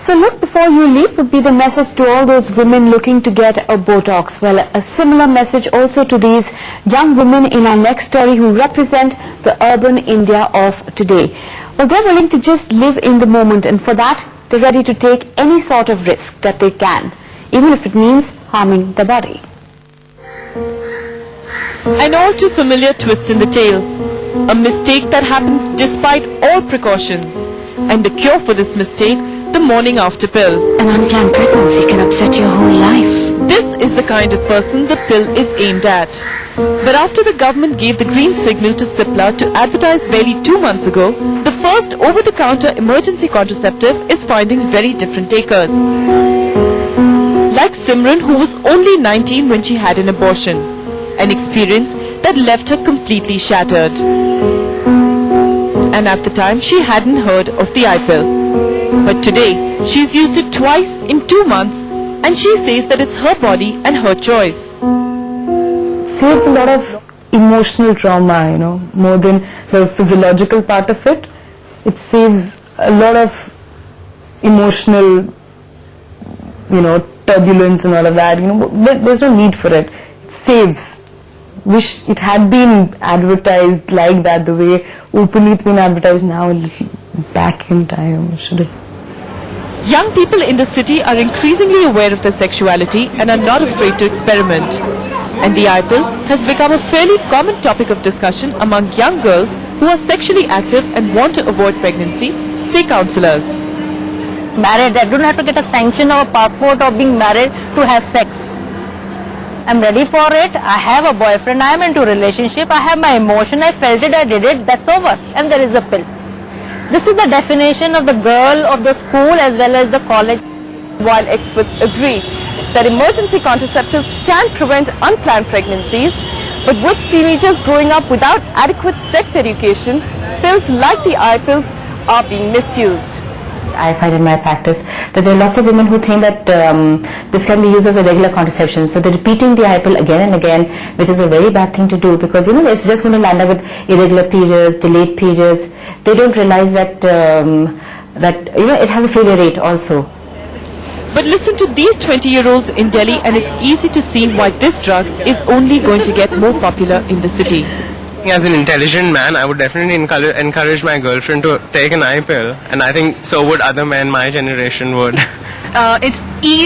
So look before you leap would be the message to all those women looking to get a Botox. Well, a similar message also to these young women in our next story who represent the urban India of today. Well, they're willing to just live in the moment, and for that, they're ready to take any sort of risk that they can, even if it means harming the body. An all too familiar twist in the tale. A mistake that happens despite all precautions. And the cure for this mistake, the morning after pill. An unplanned pregnancy can upset your whole life. This is the kind of person the pill is aimed at. But after the government gave the green signal to Cipla to advertise barely 2 months ago, the first over-the-counter emergency contraceptive is finding very different takers. Like Simran, who was only 19 when she had an abortion. An experience that left her completely shattered. And at the time, she hadn't heard of the pill. But today, she's used it twice in 2 months, and she says that it's her body and her choice. It saves a lot of emotional trauma, more than the physiological part of it. It saves a lot of emotional, turbulence and all of that. There's no need for it. It saves. Wish it had been advertised like that, the way openly it's been advertised now, a little back in time. Should have. Young people in the city are increasingly aware of their sexuality and are not afraid to experiment. And the pill has become a fairly common topic of discussion among young girls who are sexually active and want to avoid pregnancy, say counsellors. Married, I don't have to get a sanction or a passport of being married to have sex. I'm ready for it. I have a boyfriend. I am into a relationship. I have my emotion. I felt it. I did it. That's over. And there is a pill. This is the definition of the girl of the school as well as the college. While experts agree that emergency contraceptives can prevent unplanned pregnancies, but with teenagers growing up without adequate sex education, pills like the pills are being misused. I find in my practice that there are lots of women who think that this can be used as a regular contraception. So they're repeating the pill again and again, which is a very bad thing to do because, it's just going to land up with irregular periods, delayed periods. They don't realize that, it has a failure rate also. But listen to these 20-year-olds in Delhi, and it's easy to see why this drug is only going to get more popular in the city. As an intelligent man, I would definitely encourage my girlfriend to take an pill, and I think so would other men my generation would. It's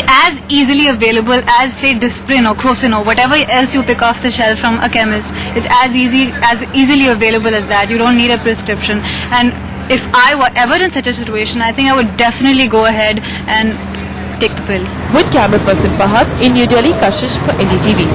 as easily available as, say, Disprin or Crocin or whatever else you pick off the shelf from a chemist. It's as easily available as that. You don't need a prescription. And if I were ever in such a situation, I think I would definitely go ahead and take the pill. With camera person Fahad in New Delhi, Kashish for NDTV.